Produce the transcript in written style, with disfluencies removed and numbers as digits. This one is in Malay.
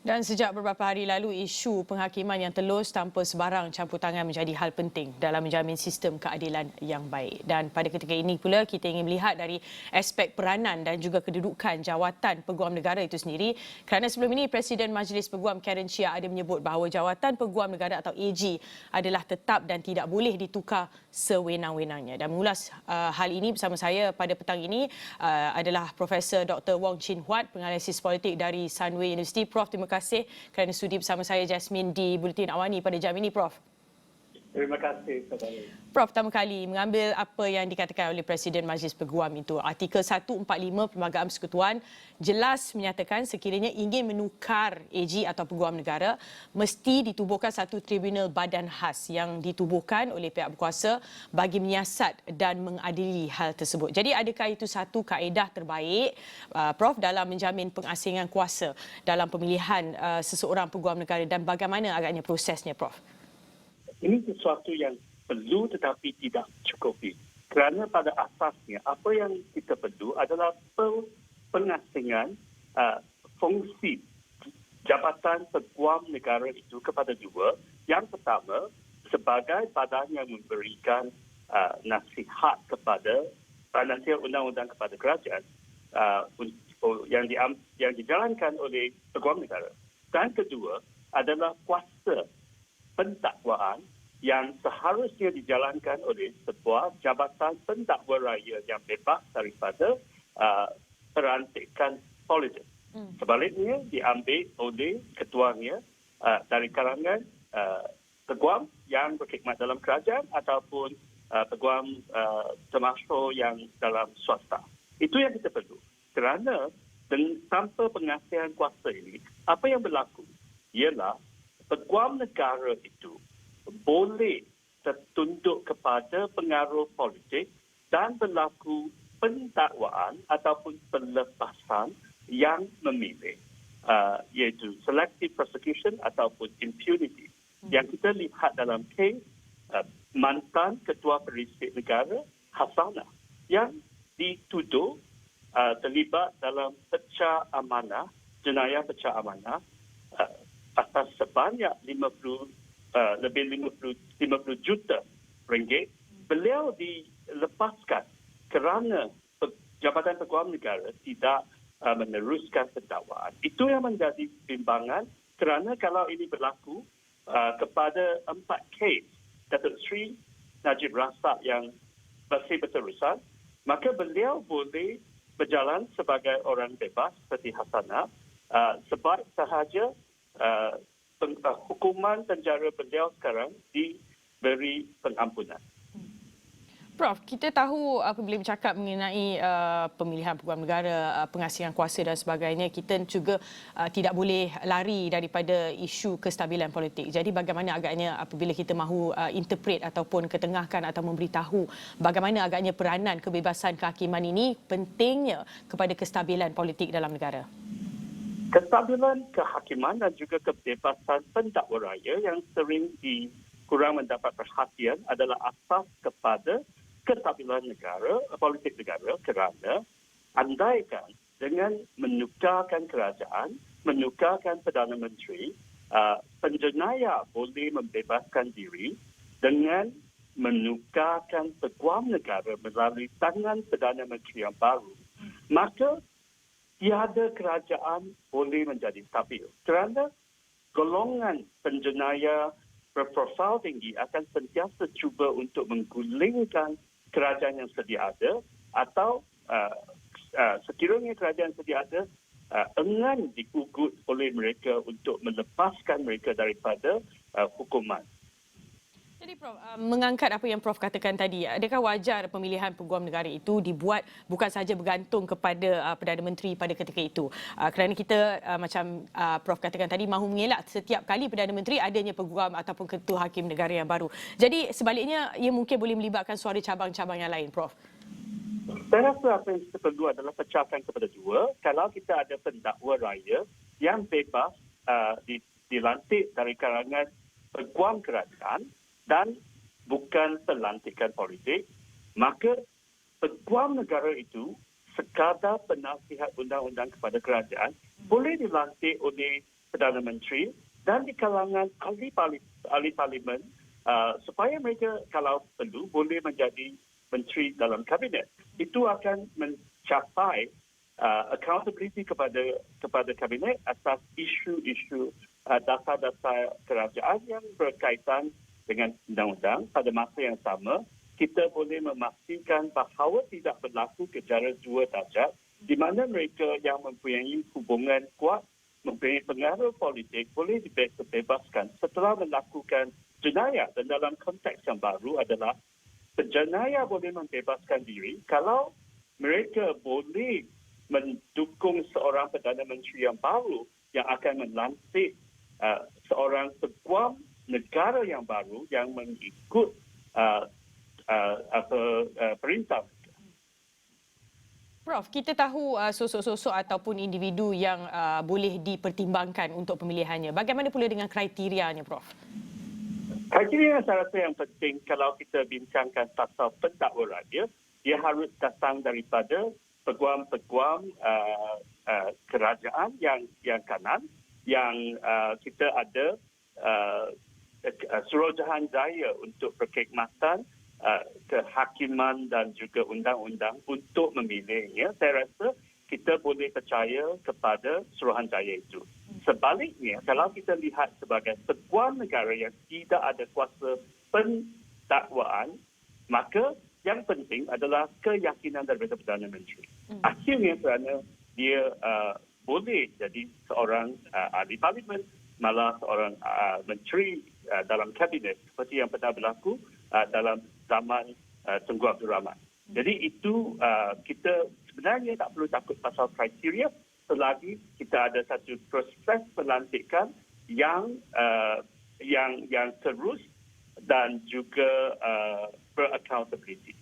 Dan sejak beberapa hari lalu, isu penghakiman yang telus tanpa sebarang campur tangan menjadi hal penting dalam menjamin sistem keadilan yang baik. Dan pada ketika ini pula, kita ingin melihat dari aspek peranan dan juga kedudukan jawatan peguam negara itu sendiri. Kerana sebelum ini, Presiden Majlis Peguam Karen Chia ada menyebut bahawa jawatan peguam negara atau AG adalah tetap dan tidak boleh ditukar sewenang-wenangnya. Dan mengulas hal ini bersama saya pada petang ini adalah Profesor Dr. Wong Chin Huat, penganalisis politik dari Sunway University. Prof, terima kasih kerana sudi bersama saya Jasmine di Buletin Awani pada jam ini, Prof. Terima kasih kepada Prof, pertama kali mengambil apa yang dikatakan oleh Presiden Majlis Peguam itu. Artikel 145 Perlembagaan Persekutuan jelas menyatakan sekiranya ingin menukar AG atau Peguam Negara, mesti ditubuhkan satu tribunal badan khas yang ditubuhkan oleh pihak berkuasa bagi menyiasat dan mengadili hal tersebut. Jadi adakah itu satu kaedah terbaik, Prof, dalam menjamin pengasingan kuasa dalam pemilihan seseorang Peguam Negara dan bagaimana agaknya prosesnya, Prof? Ini sesuatu yang perlu tetapi tidak cukupi. Kerana pada asasnya apa yang kita perlu adalah pengasingan fungsi Jabatan Peguam Negara itu kepada dua. Yang pertama, sebagai badan yang memberikan nasihat kepada nasihat undang-undang kepada kerajaan yang dijalankan oleh Peguam Negara. Dan kedua adalah kuasa pendakwaan yang seharusnya dijalankan oleh sebuah jabatan pendakwa raya yang bebas daripada perantikan politik. Sebaliknya diambil oleh ketuanya dari kalangan peguam yang berkhidmat dalam kerajaan ataupun peguam termasuk yang dalam swasta. Itu yang kita perlu. Kerana tanpa pengasihan kuasa ini, apa yang berlaku ialah peguam negara itu boleh tertunduk kepada pengaruh politik dan berlaku pendakwaan ataupun pelepasan yang memilih, iaitu selective prosecution ataupun impunity. Yang kita lihat dalam kes mantan Ketua Perisik Negara Hasanah yang dituduh terlibat dalam pecah amanah, jenayah pecah amanah atas sebanyak lebih 50 juta ringgit. Beliau dilepaskan kerana Jabatan Peguam Negara tidak meneruskan pendakwaan. Itu yang menjadi bimbangan kerana kalau ini berlaku kepada 4 kes Datuk Seri Najib Razak yang masih berterusan, maka beliau boleh berjalan sebagai orang bebas seperti Hasanah sebab sahaja hukuman penjara beliau sekarang diberi pengampunan. Prof, kita tahu apabila bercakap mengenai pemilihan peguam negara, pengasihan kuasa dan sebagainya, kita juga tidak boleh lari daripada isu kestabilan politik. Jadi bagaimana agaknya apabila kita mahu interpret ataupun ketengahkan atau memberitahu bagaimana agaknya peranan kebebasan kehakiman ini pentingnya kepada kestabilan politik dalam negara? Kestabilan kehakiman dan juga kebebasan pendakwa raya yang sering kurang mendapat perhatian adalah asas kepada kestabilan negara, politik negara, kerana andaikan dengan menukarkan kerajaan, menukarkan Perdana Menteri, penjenayah boleh membebaskan diri dengan menukarkan peguam negara melalui tangan Perdana Menteri yang baru, maka tiada kerajaan boleh menjadi stabil. Kerana golongan penjenayah berprofil tinggi akan sentiasa cuba untuk menggulingkan kerajaan yang sedia ada atau sekiranya kerajaan sedia ada enggan diugut oleh mereka untuk melepaskan mereka daripada hukuman. Jadi Prof, mengangkat apa yang Prof katakan tadi, adakah wajar pemilihan peguam negara itu dibuat bukan sahaja bergantung kepada Perdana Menteri pada ketika itu? Kerana kita macam Prof katakan tadi mahu mengelak setiap kali Perdana Menteri adanya peguam ataupun ketua hakim negara yang baru. Jadi sebaliknya ia mungkin boleh melibatkan suara cabang-cabang yang lain, Prof. Saya rasa apa yang kita perlu adalah pecahkan kepada dua. Kalau kita ada pendakwa raya yang bebas dilantik dari kalangan peguam kerajaan dan bukan pelantikan politik, maka peguam negara itu sekadar penasihat undang-undang kepada kerajaan boleh dilantik oleh Perdana Menteri dan di kalangan ahli parlimen supaya mereka kalau perlu boleh menjadi menteri dalam kabinet. Itu akan mencapai accountability kepada kabinet atas isu-isu dasar-dasar kerajaan yang berkaitan dengan undang-undang. Pada masa yang sama, kita boleh memastikan bahawa tidak berlaku kejara dua darjat di mana mereka yang mempunyai hubungan kuat, mempunyai pengaruh politik boleh dibebaskan setelah melakukan jenayah. Dan dalam konteks yang baru adalah penjenayah boleh membebaskan diri kalau mereka boleh mendukung seorang Perdana Menteri yang baru yang akan melantik seorang peguam negara yang baru yang mengikut perintah. Prof, kita tahu sosok-sosok ataupun individu yang boleh dipertimbangkan untuk pemilihannya. Bagaimana pula dengan kriterianya, Prof? Kriteria saya rasa yang penting kalau kita bincangkan pasal pendakwa dia harus datang daripada peguam-peguam kerajaan yang kanan, yang kita ada Suruhanjaya Jaya untuk perkhidmatan kehakiman dan juga undang-undang untuk memilihnya. Saya rasa kita boleh percaya kepada Suruhanjaya itu. Sebaliknya, kalau kita lihat sebagai peguam negara yang tidak ada kuasa pendakwaan, maka yang penting adalah keyakinan daripada Perdana Menteri. Akhirnya kerana dia boleh jadi seorang ahli parlimen, malah seorang menteri dalam kabinet seperti yang pernah berlaku dalam zaman Tunku Abdul Rahman. Jadi itu kita sebenarnya tak perlu takut pasal kriteria selagi kita ada satu proses pelantikan yang terus dan juga beraccountability.